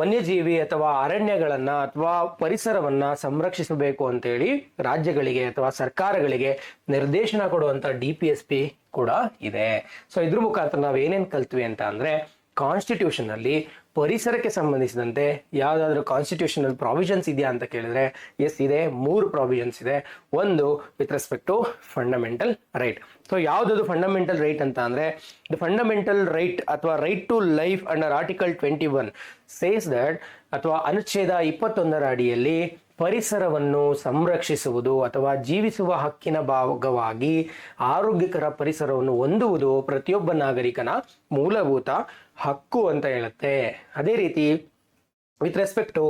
ವನ್ಯಜೀವಿ ಅಥವಾ ಅರಣ್ಯಗಳನ್ನ ಅಥವಾ ಪರಿಸರವನ್ನ ಸಂರಕ್ಷಿಸಬೇಕು ಅಂತೇಳಿ ರಾಜ್ಯಗಳಿಗೆ ಅಥವಾ ಸರ್ಕಾರಗಳಿಗೆ ನಿರ್ದೇಶನ ಕೊಡುವಂತ DPSP ಕೂಡ ಇದೆ. ಸೊ ಇದ್ರ ಮುಖಾಂತರ ನಾವು ಏನೇನ್ ಕಲ್ತ್ವಿ ಅಂತ ಅಂದ್ರೆ, ಕಾನ್ಸ್ಟಿಟ್ಯೂಷನ್ ಅಲ್ಲಿ ಪರಿಸರಕ್ಕೆ ಸಂಬಂಧಿಸಿದಂತೆ ಯಾವುದಾದ್ರೂ ಕಾನ್ಸ್ಟಿಟ್ಯೂಷನಲ್ ಪ್ರಾವಿಷನ್ಸ್ ಇದೆಯಾ ಅಂತ ಕೇಳಿದ್ರೆ ಎಸ್ ಇದೆ, 3 ಪ್ರಾವಿಷನ್ಸ್ ಇದೆ. ಒಂದು with respect to fundamental right. So ಯಾವುದದು ಫಂಡಮೆಂಟಲ್ ರೈಟ್ ಅಂತ ಅಂದ್ರೆ ದ ಫಂಡಮೆಂಟಲ್ ರೈಟ್ ಅಥವಾ right to life under article 21 says that, ಅಥವಾ ಅನುಚ್ಛೇದ 21ರ ಅಡಿಯಲ್ಲಿ ಪರಿಸರವನ್ನು ಸಂರಕ್ಷಿಸುವುದು ಅಥವಾ ಜೀವಿಸುವ ಹಕ್ಕಿನ ಭಾಗವಾಗಿ ಆರೋಗ್ಯಕರ ಪರಿಸರವನ್ನು ಹೊಂದುವುದು ಪ್ರತಿಯೊಬ್ಬ ನಾಗರಿಕನ ಮೂಲಭೂತ ಹಕ್ಕು ಅಂತ ಹೇಳುತ್ತೆ. ಅದೇ ರೀತಿ with respect to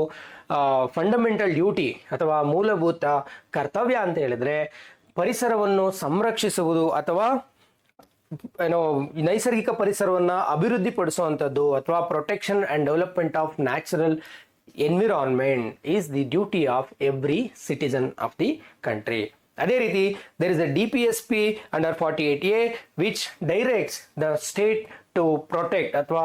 fundamental duty ಅಥವಾ ಮೂಲಭೂತ ಕರ್ತವ್ಯ ಅಂತ ಹೇಳಿದ್ರೆ ಪರಿಸರವನ್ನು ಸಂರಕ್ಷಿಸುವುದು ಅಥವಾ ನೈಸರ್ಗಿಕ ಪರಿಸರವನ್ನು ಅಭಿವೃದ್ಧಿಪಡಿಸುವಂಥದ್ದು ಅಥವಾ protection and development of natural environment is the duty of every citizen of the country. ಅದೇ ರೀತಿ there is a DPSP under 48A which directs the state to protect ಅಥವಾ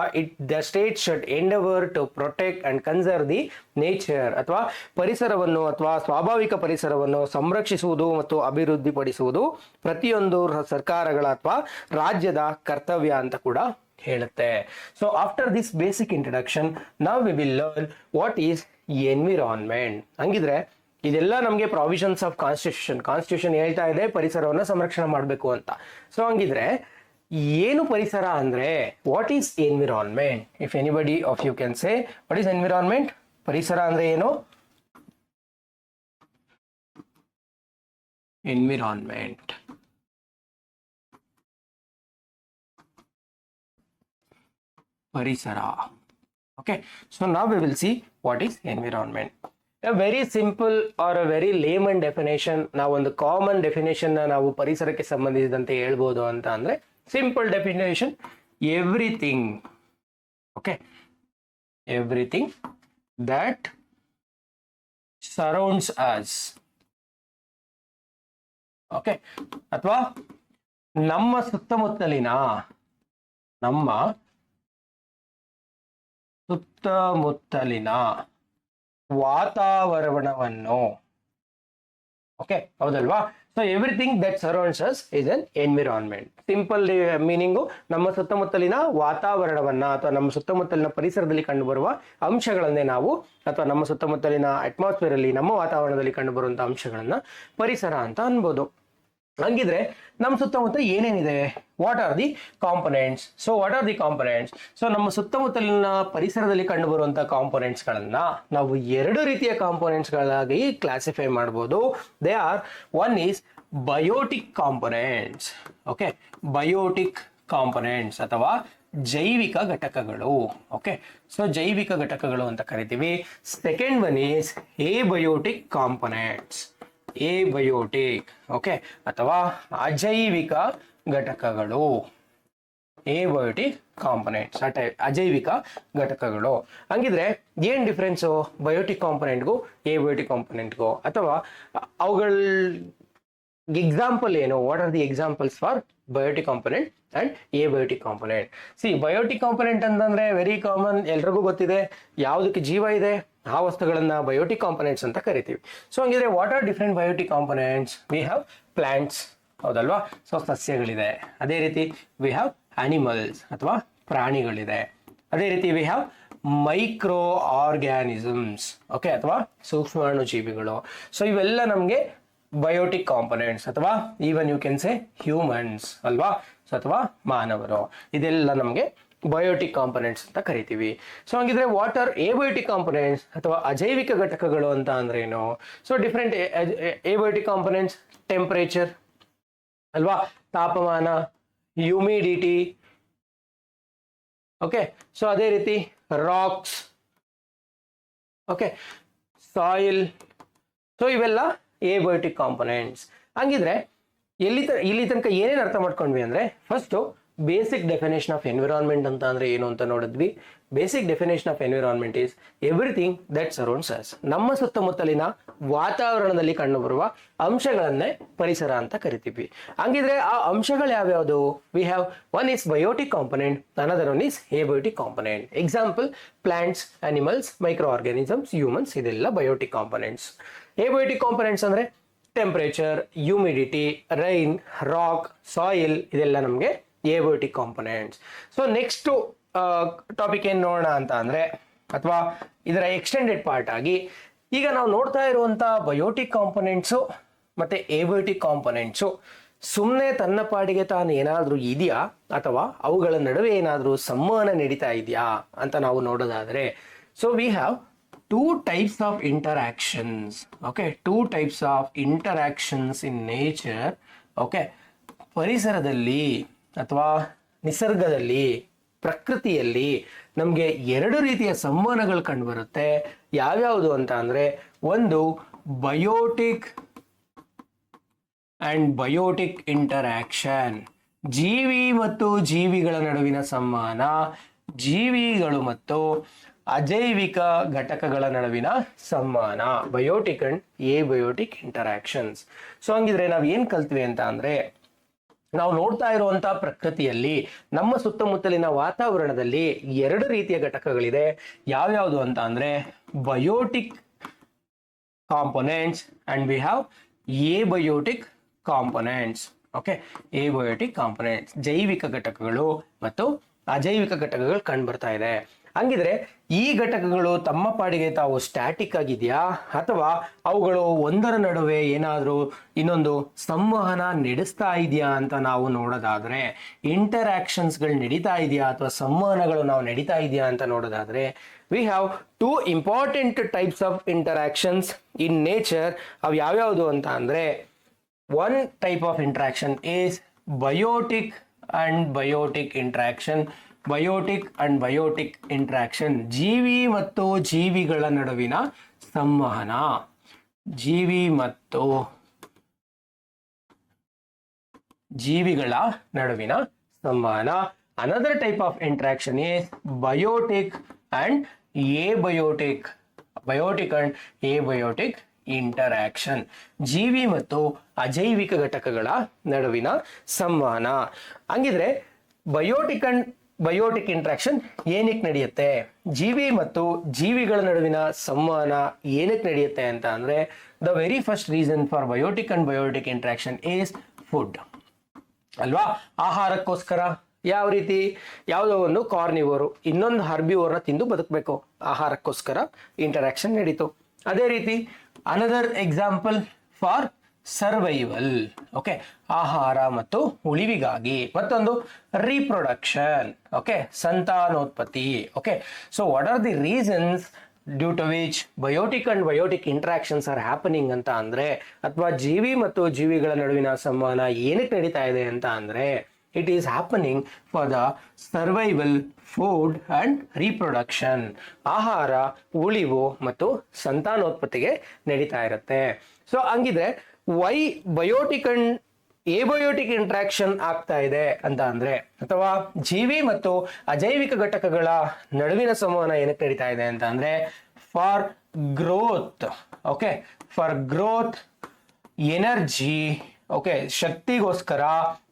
the state should endeavor to protect and conserve the nature ಅಥವಾ ಪರಿಸರವನ್ನು ಅಥವಾ ಸ್ವಾಭಾವಿಕ ಪರಿಸರವನ್ನು ಸಂರಕ್ಷಿಸುವುದು ಮತ್ತು ಅಭಿವೃದ್ಧಿಪಡಿಸುವುದು ಪ್ರತಿಯೊಂದು ಸರ್ಕಾರಗಳ ಅಥವಾ ರಾಜ್ಯದ ಕರ್ತವ್ಯ ಅಂತ ಕೂಡ ಹೇಳುತ್ತೆ. So after this basic introduction ನಾವು we will learn what is environment. ಹಂಗಿದ್ರೆ ಇದೆಲ್ಲ ನಮಗೆ ಪ್ರಾವಿಷನ್ಸ್ ಆಫ್ ಕಾನ್ಸ್ಟಿಟ್ಯೂಷನ್ ಹೇಳ್ತಾ ಇದೆ ಪರಿಸರವನ್ನು ಸಂರಕ್ಷಣೆ ಮಾಡಬೇಕು ಅಂತ. ಸೊ ಹಂಗಿದ್ರೆ ಏನು ಪರಿಸರ ಅಂದ್ರೆ what is environment? If anybody of you can say what is environment? ಪರಿಸರ ಅಂದ್ರೆ ಏನು? ಎನ್ವಿರಾನ್ಮೆಂಟ್ ಪರಿಸರ. Okay, so now we will see what is environment. A very simple or a very layman definition, ನಾವು ಒಂದು ಕಾಮನ್ ಡೆಫಿನೇಷನ್ ನಾವು ಪರಿಸರಕ್ಕೆ ಸಂಬಂಧಿಸಿದಂತೆ ಹೇಳ್ಬೋದು ಅಂತ ಅಂದ್ರೆ simple definition, everything, okay, everything that surrounds us, okay, ಅಥವಾ ನಮ್ಮ ಸುತ್ತಮುತ್ತಲಿನ ವಾತಾವರಣವನ್ನು, ಓಕೆ, ಹೌದಲ್ವಾ? So everything that surrounds us is an environment. Simple meaning ನಮ್ಮ ಸುತ್ತಮುತ್ತಲಿನ ವಾತಾವರಣವನ್ನ ಅಥವಾ ನಮ್ಮ ಸುತ್ತಮುತ್ತಲಿನ ಪರಿಸರದಲ್ಲಿ ಕಂಡುಬರುವ ಅಂಶಗಳನ್ನೇ ನಾವು, ಅಥವಾ ನಮ್ಮ ಸುತ್ತಮುತ್ತಲಿನ ಅಟ್ಮಾಸ್ಫಿಯರ್ ಅಲ್ಲಿ ನಮ್ಮ ವಾತಾವರಣದಲ್ಲಿ ಕಂಡುಬರುವಂತಹ ಅಂಶಗಳನ್ನ ಪರಿಸರ ಅಂತ ಅನ್ಬೋದು. ಹಂಗಿದ್ರೆ ನಮ್ಮ ಸುತ್ತಮುತ್ತ ಏನೇನಿದೆ? What are the components? So what are the components? So ನಮ್ಮ ಸುತ್ತಮುತ್ತಲಿನ ಪರಿಸರದಲ್ಲಿ ಕಂಡು ಬರುವಂತಹ ಕಾಂಪೊನೆಂಟ್ಸ್ ಗಳನ್ನ ನಾವು 2 ರೀತಿಯ ಕಾಂಪೊನೆಂಟ್ಸ್ ಗಳಾಗಿ ಕ್ಲಾಸಿಫೈ ಮಾಡಬಹುದು. They are, one is biotic components, okay, biotic components ಅಥವಾ ಜೈವಿಕ ಘಟಕಗಳು, ಓಕೆ, ಸೊ ಜೈವಿಕ ಘಟಕಗಳು ಅಂತ ಕರಿತೀವಿ. Second one is abiotic components, abiotic, okay, ಅಥವಾ ಅಜೈವಿಕ ಘಟಕಗಳು, ಎಬಯೋಟಿಕ್ ಕಾಂಪೊನೆಂಟ್ಸ್, ಅಜೈವಿಕ ಘಟಕಗಳು. ಹಂಗಿದ್ರೆ ಏನ್ ಡಿಫ್ರೆನ್ಸು ಬಯೋಟಿಕ್ ಕಾಂಪೊನೆಂಟ್ಗೂ ಎಬಯೋಟಿಕ್ ಕಾಂಪೊನೆಂಟ್ಗೂ? ಅಥವಾ ಅವುಗಳ ಎಕ್ಸಾಂಪಲ್ ಏನು? What are the examples for biotic component and abiotic component? See, biotic component ಅಂತಂದ್ರೆ ವೆರಿ ಕಾಮನ್, ಎಲ್ರಿಗೂ ಗೊತ್ತಿದೆ. ಯಾವುದಕ್ಕೆ ಜೀವ ಇದೆ ಆ ವಸ್ತುಗಳನ್ನ ಬಯೋಟಿಕ್ ಕಾಂಪೊನೆಂಟ್ಸ್ ಅಂತ ಕರಿತೀವಿ. ಸೊ ಹಂಗಿದ್ರೆ what are different biotic components? We have plants, ಹೌದಲ್ವಾ? ಸೊ ಸಸ್ಯಗಳಿದೆ. ಅದೇ ರೀತಿ ವಿ ಹ್ಯಾವ್ ಅನಿಮಲ್ಸ್ ಅಥವಾ ಪ್ರಾಣಿಗಳಿದೆ. ಅದೇ ರೀತಿ we have micro organisms, okay, ಅಥವಾ ಸೂಕ್ಷ್ಮಾಣು ಜೀವಿಗಳು. ಸೊ ಇವೆಲ್ಲ ನಮಗೆ ಬಯೋಟಿಕ್ ಕಾಂಪೊನೆಂಟ್ಸ್, ಅಥವಾ even you can say humans, ಅಲ್ವಾ? ಸೊ ಅಥವಾ ಮಾನವರು. ಇದೆಲ್ಲ ನಮಗೆ ಬಯೋಟಿಕ್ ಕಾಂಪೊನೆಂಟ್ಸ್ ಅಂತ ಕರಿತೀವಿ. ಸೊ ಹಂಗಿದ್ರೆ ವಾಟ್ ಆರ್ ಎಬಯೋಟಿಕ್ ಕಾಂಪೊನೆಂಟ್ಸ್ ಅಥವಾ ಅಜೈವಿಕ ಘಟಕಗಳು ಅಂತ ಅಂದ್ರೆ ಏನು? ಸೊ ಡಿಫ್ರೆಂಟ್ ಎಬಯೋಟಿಕ್ ಕಾಂಪೊನೆಂಟ್ಸ್, ಟೆಂಪರೇಚರ್, ಅಲ್ವಾ, ತಾಪಮಾನ, ಹ್ಯೂಮಿಡಿಟಿ, ಓಕೆ, ಸೊ ಅದೇ ರೀತಿ ರಾಕ್ಸ್, ಓಕೆ, ಸಾಯಿಲ್. ಸೊ ಇವೆಲ್ಲ ಎಬಯೋಟಿಕ್ ಕಾಂಪೊನೆಂಟ್ಸ್. ಹಂಗಿದ್ರೆ ಇಲ್ಲಿ ತನಕ ಏನೇನು ಅರ್ಥ ಮಾಡ್ಕೊಂಡ್ವಿ ಅಂದ್ರೆ, first basic definition of environment ಅಂತ ಅಂದ್ರೆ ಏನು ಅಂತ ನೋಡಿದ್ವಿ. Basic definition of environment is everything that surrounds us. ನಮ್ಮ ಸುತ್ತಮುತ್ತಲಿನ ವಾತಾವರಣದಲ್ಲಿ ಕಂಡುಬರುವ ಅಂಶಗಳನ್ನೇ ಪರಿಸರ ಅಂತ ಕರಿತೀವಿ. ಹಂಗಿದ್ರೆ ಆ ಅಂಶಗಳು ಯಾವ್ಯಾವುದು? We have one is biotic component, another one is abiotic component. Example, plants, animals, microorganisms, humans, ಇದೆಲ್ಲ ಬಯೋಟಿಕ್ ಕಾಂಪೊನೆಂಟ್ಸ್. ಎಬಯೋಟಿಕ್ ಕಾಂಪೊನೆಂಟ್ಸ್ ಅಂದ್ರೆ temperature, humidity, rain, rock, soil, ಇದೆಲ್ಲ ನಮಗೆ abiotic components. So next topic ಏನು ನೋಡೋಣ ಅಂತ ಅಂದ್ರೆ, ಅಥವಾ ಇದರ ಎಕ್ಸ್ಟೆಂಡೆಡ್ ಪಾರ್ಟ್ ಆಗಿ ಈಗ ನಾವು ನೋಡ್ತಾ ಇರುವಂತ ಬಯೋಟಿಕ್ ಕಾಂಪೊನೆಂಟ್ಸು ಮತ್ತೆ ಏಬಯೋಟಿಕ್ ಕಾಂಪೊನೆಂಟ್ಸು ಸುಮ್ಮನೆ ತನ್ನ ಪಾಡಿಗೆ ತಾನು ಏನಾದರೂ ಇದೆಯಾ ಅಥವಾ ಅವುಗಳ ನಡುವೆ ಏನಾದರೂ ಸಂವಹನ ನಡೀತಾ ಇದೆಯಾ ಅಂತ ನಾವು ನೋಡೋದಾದ್ರೆ, so we have two types of interactions. Okay, two types of interactions in nature. Okay, ಪರಿಸರದಲ್ಲಿ ಅಥವಾ ನಿಸರ್ಗದಲ್ಲಿ, ಪ್ರಕೃತಿಯಲ್ಲಿ ನಮಗೆ ಎರಡು ರೀತಿಯ ಸಂವಹನಗಳು ಕಂಡುಬರುತ್ತೆ. ಯಾವ್ಯಾವುದು ಅಂತ ಅಂದ್ರೆ, ಒಂದು ಬಯೋಟಿಕ್ ಅಂಡ್ ಬಯೋಟಿಕ್ ಇಂಟರಾಕ್ಷನ್, ಜೀವಿ ಮತ್ತು ಜೀವಿಗಳ ನಡುವಿನ ಸಂವಹನ, ಜೀವಿಗಳು ಮತ್ತು ಅಜೈವಿಕ ಘಟಕಗಳ ನಡುವಿನ ಸಂವಹನ, biotic and abiotic interactions. So ಹಂಗಿದ್ರೆ ನಾವು ಏನ್ ಕಲ್ತ್ವಿ ಅಂತ ಅಂದ್ರೆ, ನಾವು ನೋಡ್ತಾ ಇರುವಂತಹ ಪ್ರಕೃತಿಯಲ್ಲಿ ನಮ್ಮ ಸುತ್ತಮುತ್ತಲಿನ ವಾತಾವರಣದಲ್ಲಿ ಎರಡು ರೀತಿಯ ಘಟಕಗಳಿದೆ. ಯಾವ್ಯಾವುದು ಅಂತ ಅಂದ್ರೆ, biotic components and we have abiotic components. Okay, abiotic components, ಜೈವಿಕ ಘಟಕಗಳು ಮತ್ತು ಅಜೈವಿಕ ಘಟಕಗಳು ಕಂಡು ಬರ್ತಾ ಇದೆ. ಹಂಗಿದ್ರೆ ಈ ಘಟಕಗಳು ತಮ್ಮ ಪಾಡಿಗೆ ತಾವು ಸ್ಟ್ಯಾಟಿಕ್ ಆಗಿದೆಯಾ ಅಥವಾ ಅವುಗಳು ಒಂದರ ನಡುವೆ ಏನಾದರೂ ಇನ್ನೊಂದು ಸಂವಹನ ನಡೆಸ್ತಾ ಇದೆಯಾ ಅಂತ ನಾವು ನೋಡೋದಾದ್ರೆ, ಇಂಟರಾಕ್ಷನ್ಸ್ಗಳು ನಡೀತಾ ಇದೆಯಾ ಅಥವಾ ಸಂವಹನಗಳು ನಾವು ನಡೀತಾ ಇದೆಯಾ ಅಂತ ನೋಡೋದಾದ್ರೆ, we have two important types of interactions in nature. ಅವು ಯಾವ್ಯಾವುದು ಅಂತ ಅಂದ್ರೆ, one type of interaction is biotic and biotic interaction. Biotic and biotic interaction, ಜೀವಿ ಮತ್ತು ಜೀವಿಗಳ ನಡುವಿನ ಸಂವಹನ, ಜೀವಿ ಮತ್ತು ಜೀವಿಗಳ ನಡುವಿನ ಸಂವಹನ. Another type of interaction is biotic and abiotic. Biotic and abiotic interaction, ಜೀವಿ ಮತ್ತು ಅಜೈವಿಕ ಘಟಕಗಳ ನಡುವಿನ ಸಂವಹನ. ಹಂಗಿದ್ರೆ ಬಯೋಟಿಕ್ ಅಂಡ್ ಬಯೋಟಿಕ್ ಇಂಟ್ರಾಕ್ಷನ್ ಏನಕ್ಕೆ ನಡೆಯುತ್ತೆ, ಜೀವಿ ಮತ್ತು ಜೀವಿಗಳ ನಡುವಿನ ಸಂವಹನ ಏನಕ್ಕೆ ನಡೆಯುತ್ತೆ ಅಂತ ಅಂದ್ರೆ, the very first reason for biotic and biotic interaction is food ಅಲ್ವಾ. ಆಹಾರಕ್ಕೋಸ್ಕರ ಯಾವ ರೀತಿ, ಯಾವುದೋ ಒಂದು ಕಾರ್ನಿವೋರು ಇನ್ನೊಂದು ಹರ್ಬಿವೋರ್ನ ತಿಂದು ಬದುಕಬೇಕು, ಆಹಾರಕ್ಕೋಸ್ಕರ ಇಂಟರಾಕ್ಷನ್ ನಡೀತು. ಅದೇ ರೀತಿ another example for survival. Okay, ಆಹಾರ ಮತ್ತು ಉಳಿವಿಗಾಗಿ. ಮತ್ತೊಂದು ರೀಪ್ರೊಡಕ್ಷನ್. ಓಕೆ, ಸಂತಾನೋತ್ಪತ್ತಿ. Okay, so what are the reasons due to which biotic and biotic interactions are happening ಅಂತ ಅಂದ್ರೆ, ಅಥವಾ ಜೀವಿ ಮತ್ತು ಜೀವಿಗಳ ನಡುವಿನ ಸಂವಹನ ಏನಕ್ಕೆ ನಡೀತಾ ಇದೆ ಅಂತ ಅಂದ್ರೆ, it is happening for the survival, food and reproduction. ಆಹಾರ, ಉಳಿವು ಮತ್ತು ಸಂತಾನೋತ್ಪತ್ತಿಗೆ ನಡೀತಾ ಇರುತ್ತೆ. ಸೊ ಹಂಗಿದ್ರೆ Y biotic and abiotic interaction ಆಗ್ತಾ ಇದೆ ಅಂತ ಅಂದ್ರೆ, ಅಥವಾ ಜೀವಿ ಮತ್ತು ಅಜೈವಿಕ ಘಟಕಗಳ ನಡುವಿನ ಸಂವಹನ ಏನಕ್ಕೆ ನಡೀತಾ ಇದೆ ಅಂತ ಅಂದ್ರೆ, for growth. Okay, for growth, energy, okay, ಶಕ್ತಿಗೋಸ್ಕರ,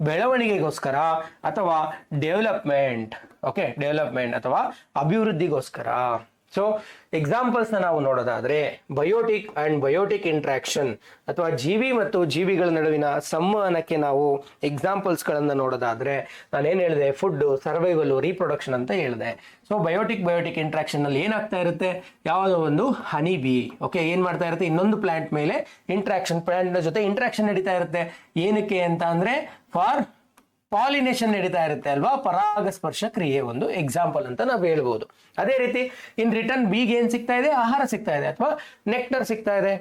ಬೆಳವಣಿಗೆಗೋಸ್ಕರ, ಅಥವಾ ಡೆವಲಪ್ಮೆಂಟ್. ಓಕೆ, ಡೆವಲಪ್ಮೆಂಟ್ ಅಥವಾ ಅಭಿವೃದ್ಧಿಗೋಸ್ಕರ. ಸೊ ಎಕ್ಸಾಂಪಲ್ಸ್ ನಾವು ನೋಡೋದಾದ್ರೆ, ಬಯೋಟಿಕ್ ಅಂಡ್ ಬಯೋಟಿಕ್ ಇಂಟ್ರಾಕ್ಷನ್ ಅಥವಾ ಜೀವಿ ಮತ್ತು ಜೀವಿಗಳ ನಡುವಿನ ಸಂವಹನಕ್ಕೆ ನಾವು ಎಕ್ಸಾಂಪಲ್ಸ್ ಗಳನ್ನ ನೋಡೋದಾದ್ರೆ, ನಾನೇನ್ ಹೇಳಿದೆ, ಫುಡ್, ಸರ್ವೈವಲ್, ರೀಪ್ರೊಡಕ್ಷನ್ ಅಂತ ಹೇಳಿದೆ. ಸೊ ಬಯೋಟಿಕ್ ಬಯೋಟಿಕ್ ಇಂಟ್ರಾಕ್ಷನ್ ನಲ್ಲಿ ಏನಾಗ್ತಾ ಇರುತ್ತೆ, ಯಾವುದೋ ಒಂದು ಹನಿ ಬಿ, ಓಕೆ, ಏನ್ ಮಾಡ್ತಾ ಇರುತ್ತೆ, ಇನ್ನೊಂದು ಪ್ಲಾಂಟ್ ಮೇಲೆ ಇಂಟ್ರಾಕ್ಷನ್, ಪ್ಲಾಂಟ್ ಜೊತೆ ಇಂಟ್ರಾಕ್ಷನ್ ನಡೀತಾ ಇರುತ್ತೆ. ಏನಕ್ಕೆ ಅಂತ ಅಂದ್ರೆ, ಫಾರ್ ಪಾಲಿನೇಷನ್ ನಡೀತಾ ಇರುತ್ತೆ ಅಲ್ವಾ, ಪರಾಗಸ್ಪರ್ಶ ಕ್ರಿಯೆ ಒಂದು ಎಕ್ಸಾಂಪಲ್ ಅಂತ ನಾವು ಹೇಳ್ಬೋದು. ಅದೇ ರೀತಿ ಇನ್ ರಿಟರ್ನ್ ಬಿಗೆ ಏನ್ ಸಿಗ್ತಾ ಇದೆ, ಆಹಾರ ಸಿಗ್ತಾ ಇದೆ ಅಥವಾ ನೆಕ್ಟರ್ ಸಿಗ್ತಾ ಇದೆ.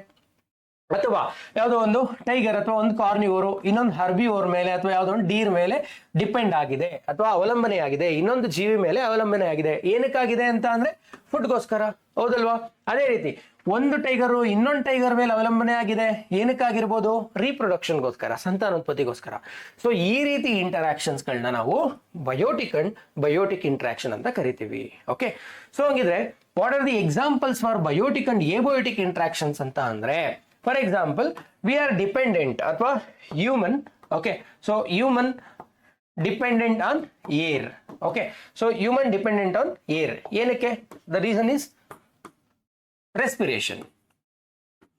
ಅಥವಾ ಯಾವುದೋ ಒಂದು ಟೈಗರ್ ಅಥವಾ ಒಂದು ಕಾರ್ನಿವೋರು ಇನ್ನೊಂದು ಹರ್ಬಿವೋರ್ ಮೇಲೆ ಅಥವಾ ಯಾವುದೋ ಒಂದು ಡೀರ್ ಮೇಲೆ ಡಿಪೆಂಡ್ ಆಗಿದೆ ಅಥವಾ ಅವಲಂಬನೆ ಆಗಿದೆ, ಇನ್ನೊಂದು ಜೀವಿ ಮೇಲೆ ಅವಲಂಬನೆ ಆಗಿದೆ. ಏನಕ್ಕಾಗಿದೆ ಅಂತ ಅಂದ್ರೆ, ಫುಡ್ಗೋಸ್ಕರ, ಹೌದಲ್ವಾ. ಅದೇ ರೀತಿ ಒಂದು ಟೈಗರು ಇನ್ನೊಂದು ಟೈಗರ್ ಮೇಲೆ ಅವಲಂಬನೆ ಆಗಿದೆ, ಏನಕ್ಕಾಗಿರ್ಬೋದು, ರೀಪ್ರೊಡಕ್ಷನ್ಗೋಸ್ಕರ, ಸಂತಾನೋತ್ಪತ್ತಿಗೋಸ್ಕರ. ಸೊ ಈ ರೀತಿ ಇಂಟರಾಕ್ಷನ್ಸ್ ಗಳನ್ನ ನಾವು ಬಯೋಟಿಕ್ ಅಂಡ್ ಬಯೋಟಿಕ್ ಇಂಟ್ರಾಕ್ಷನ್ ಅಂತ ಕರಿತೀವಿ. ಓಕೆ, ಸೊ ಹಂಗಿದ್ರೆ what are the examples for biotic and abiotic interactions ಅಂತ ಅಂದ್ರೆ, for example we are dependent ಅಥವಾ human. Okay, so human dependent on air. Okay, so human dependent on air. ಏನಕ್ಕೆ, the reason is respiration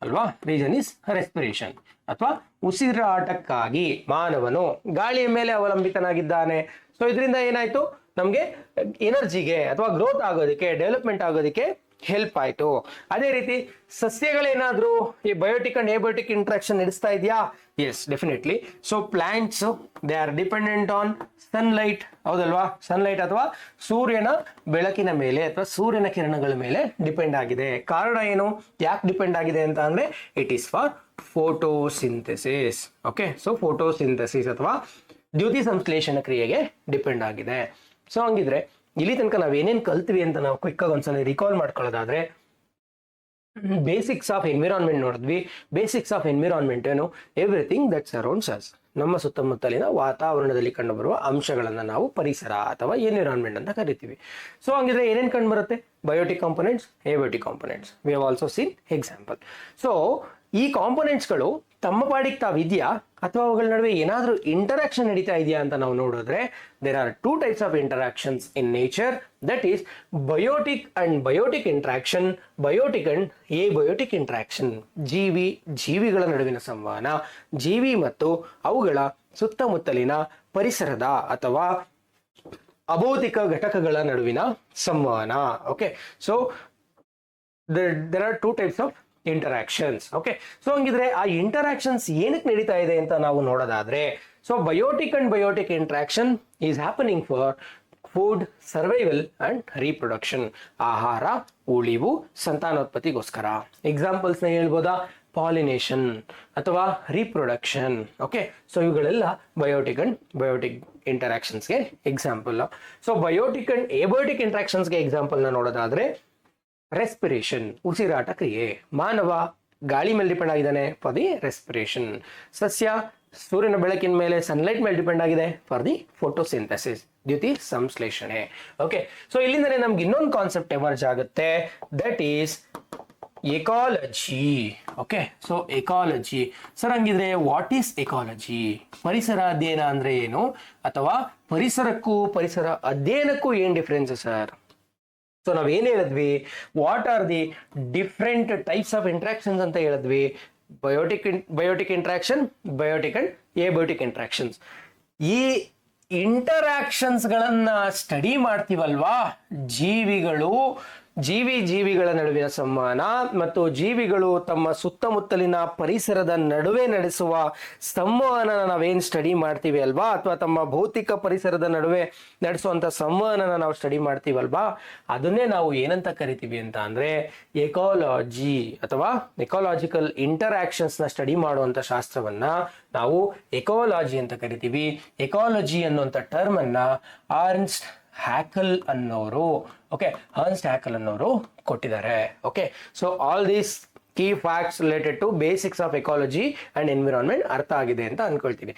ಅಲ್ವಾ. Reason is respiration ಅಥವಾ ಉಸಿರಾಟಕ್ಕಾಗಿ ಮಾನವನು ಗಾಳಿಯ ಮೇಲೆ ಅವಲಂಬಿತನಾಗಿದ್ದಾನೆ. ಸೊ ಇದರಿಂದ ಏನಾಯ್ತು, ನಮಗೆ ಎನರ್ಜಿಗೆ ಅಥವಾ ಗ್ರೋತ್ ಆಗೋದಕ್ಕೆ, ಡೆವಲಪ್ಮೆಂಟ್ ಆಗೋದಕ್ಕೆ ಹೆಲ್ಪ್ ಆಯ್ತು. ಅದೇ ರೀತಿ ಸಸ್ಯಗಳೇನಾದ್ರೂ ಈ ಬಯೋಟಿಕ್ ಅಂಡ್ ಏಬಯೋಟಿಕ್ ಇಂಟ್ರಾಕ್ಷನ್ ನಡೆಸ್ತಾ ಇದೆಯಾ? Yes, definitely. So plants they are dependent on sunlight, ಹೌದಲ್ವಾ? ಸನ್ಲೈಟ್ ಅಥವಾ ಸೂರ್ಯನ ಬೆಳಕಿನ ಮೇಲೆ ಅಥವಾ ಸೂರ್ಯನ ಕಿರಣಗಳ ಮೇಲೆ ಡಿಪೆಂಡ್ ಆಗಿದೆ. ಕಾರಣ ಏನು, ಯಾಕೆ ಡಿಪೆಂಡ್ ಆಗಿದೆ ಅಂತ ಅಂದ್ರೆ it is for photosynthesis. Okay, so photosynthesis ಅಥವಾ ದ್ಯುತಿ ಸಂಶ್ಲೇಷಣ ಕ್ರಿಯೆಗೆ ಡಿಪೆಂಡ್ ಆಗಿದೆ. ಸೊ ಹಂಗಿದ್ರೆ ಇಲ್ಲಿ ತನಕ ನಾವೇನೇನು ಕಲ್ತ್ವಿ ಅಂತ ನಾವು ಕ್ವಿಕ್ ಆಗಿ ಒಂದ್ಸಲ ರಿಕಾಲ್ ಮಾಡ್ಕೊಳ್ಳೋದಾದ್ರೆ, ಬೇಸಿಕ್ಸ್ ಆಫ್ ಎನ್ವಿರಾನ್ಮೆಂಟ್ ನೋಡಿದ್ವಿ. ಬೇಸಿಕ್ಸ್ ಆಫ್ ಎನ್ವಿರಾನ್ಮೆಂಟ್ ಏನು? ಎವ್ರಿಥಿಂಗ್ ದಟ್ ಸರೌಂಡ್ಸ್ ಅಸ್, ನಮ್ಮ ಸುತ್ತಮುತ್ತಲಿನ ವಾತಾವರಣದಲ್ಲಿ ಕಂಡುಬರುವ ಅಂಶಗಳನ್ನು ನಾವು ಪರಿಸರ ಅಥವಾ ಎನ್ವಿರಾನ್ಮೆಂಟ್ ಅಂತ ಕರಿತೀವಿ. ಸೊ ಹಂಗಿದ್ರೆ ಏನೇನು ಕಂಡು ಬರುತ್ತೆ? Biotic components, abiotic components. We have also seen example. So ಈ ಕಾಂಪೊನೆಂಟ್ಸ್ಗಳು ತಮ್ಮ ಪಾಡಿಗೆ ತಾವಿದೆಯಾ ಅಥವಾ ಅವುಗಳ ನಡುವೆ ಏನಾದರೂ ಇಂಟರಾಕ್ಷನ್ ನಡೀತಾ ಇದೆಯಾ ಅಂತ ನಾವು ನೋಡಿದ್ರೆ, there are two types of interactions in nature, that is biotic and biotic interaction, biotic and abiotic interaction. ಜೀವಿಗಳ ನಡುವಿನ ಸಂವಹನ, ಜೀವಿ ಮತ್ತು ಅವುಗಳ ಸುತ್ತಮುತ್ತಲಿನ ಪರಿಸರದ ಅಥವಾ ಅಭೌತಿಕ ಘಟಕಗಳ ನಡುವಿನ ಸಂವಹನ. Okay, so there are two types of interactions. Okay, so ಹಂಗಿದ್ರೆ ಆ ಇಂಟರಾಕ್ಷನ್ಸ್ ಏನಕ್ಕೆ ನಡೀತಾ ಇದೆ ಅಂತ ನಾವು ನೋಡೋದಾದ್ರೆ, so biotic and biotic interaction is happening for food, survival and reproduction. ಆಹಾರ, ಉಳಿವು, ಸಂತಾನೋತ್ಪತ್ತಿಗೋಸ್ಕರ. ಎಕ್ಸಾಂಪಲ್ಸ್ನ ಹೇಳ್ಬೋದಾ? ಪಾಲಿನೇಷನ್ ಅಥವಾ ರೀಪ್ರೊಡಕ್ಷನ್. ಓಕೆ, ಸೊ ಇವುಗಳೆಲ್ಲ ಬಯೋಟಿಕ್ ಅಂಡ್ ಬಯೋಟಿಕ್ ಇಂಟರಾಕ್ಷನ್ಸ್ಗೆ example. So biotic and abiotic ಇಂಟ್ರಾಕ್ಷನ್ಸ್ಗೆ ಎಕ್ಸಾಂಪಲ್ನ ನೋಡೋದಾದ್ರೆ, ರೆಸ್ಪಿರೇಷನ್, ಉಸಿರಾಟ ಕ್ರಿಯೆ. ಮಾನವ ಗಾಳಿ ಮೇಲೆ ಡಿಪೆಂಡ್ ಆಗಿದ್ದಾನೆ ಫಾರ್ ದಿ ರೆಸ್ಪಿರೇಷನ್. ಸಸ್ಯ ಸೂರ್ಯನ ಬೆಳಕಿನ ಮೇಲೆ, ಸನ್ಲೈಟ್ ಮೇಲೆ ಡಿಪೆಂಡ್ ಆಗಿದೆ ಫಾರ್ ದಿ ಫೋಟೋಸಿಂಥೆಸಿಸ್, ದ್ಯುತಿ ಸಂಶ್ಲೇಷಣೆ. ಓಕೆ, ಸೊ ಇಲ್ಲಿಂದನೇ ನಮ್ಗೆ ಇನ್ನೊಂದು ಕಾನ್ಸೆಪ್ಟ್ ಎಮರ್ಜ್ ಆಗುತ್ತೆ, that is ecology. Okay, so ecology. Sir ಹಂಗಿದ್ರೆ ವಾಟ್ ಈಸ್ ಎಕಾಲಜಿ? ಪರಿಸರ ಅಧ್ಯಯನ ಅಂದ್ರೆ ಏನು, ಅಥವಾ ಪರಿಸರಕ್ಕೂ ಪರಿಸರ ಅಧ್ಯಯನಕ್ಕೂ ಏನ್ ಡಿಫ್ರೆನ್ಸ್ ಸರ್? ಸೊ ನಾವೇನು ಹೇಳಿದ್ವಿ? What are the different types of interactions ಅಂತ ಹೇಳಿದ್ವಿ. Biotic interaction, biotic and abiotic interactions. ಈ ಇಂಟರಾಕ್ಷನ್ಸ್ಗಳನ್ನ ಸ್ಟಡಿ ಮಾಡ್ತೀವಲ್ವಾ, ಜೀವಿಗಳ ನಡುವಿನ ಸಂವಹನ ಮತ್ತು ಜೀವಿಗಳು ತಮ್ಮ ಸುತ್ತಮುತ್ತಲಿನ ಪರಿಸರದ ನಡುವೆ ನಡೆಸುವ ಸಂವಹನ ನಾವೇನು ಸ್ಟಡಿ ಮಾಡ್ತೀವಿ ಅಲ್ವಾ, ಅಥವಾ ತಮ್ಮ ಭೌತಿಕ ಪರಿಸರದ ನಡುವೆ ನಡೆಸುವಂಥ ಸಂವಹನ ನಾವು ಸ್ಟಡಿ ಮಾಡ್ತೀವಲ್ವಾ, ಅದನ್ನೇ ನಾವು ಏನಂತ ಕರಿತೀವಿ ಅಂತ ಅಂದ್ರೆ ಎಕಾಲಜಿ ಅಥವಾ ಎಕಾಲಜಿಕಲ್ ಇಂಟರಾಕ್ಷನ್ಸ್ನ ಸ್ಟಡಿ ಮಾಡುವಂಥ ಶಾಸ್ತ್ರವನ್ನ ನಾವು ಎಕಾಲಜಿ ಅಂತ ಕರಿತೀವಿ. ಎಕಾಲಜಿ ಅನ್ನುವಂಥ ಟರ್ಮ್ ಅನ್ನ ಅರ್ನ್ಸ್ಟ್ ಹ್ಯಾಕಲ್ ಅನ್ನೋರು ಕೊಟ್ಟಿದ್ದಾರೆ. Okay, so all these key facts related to basics of ecology and environment ಅರ್ಥ ಆಗಿದೆ ಅಂತ ಅನ್ಕೊಳ್ತೀನಿ.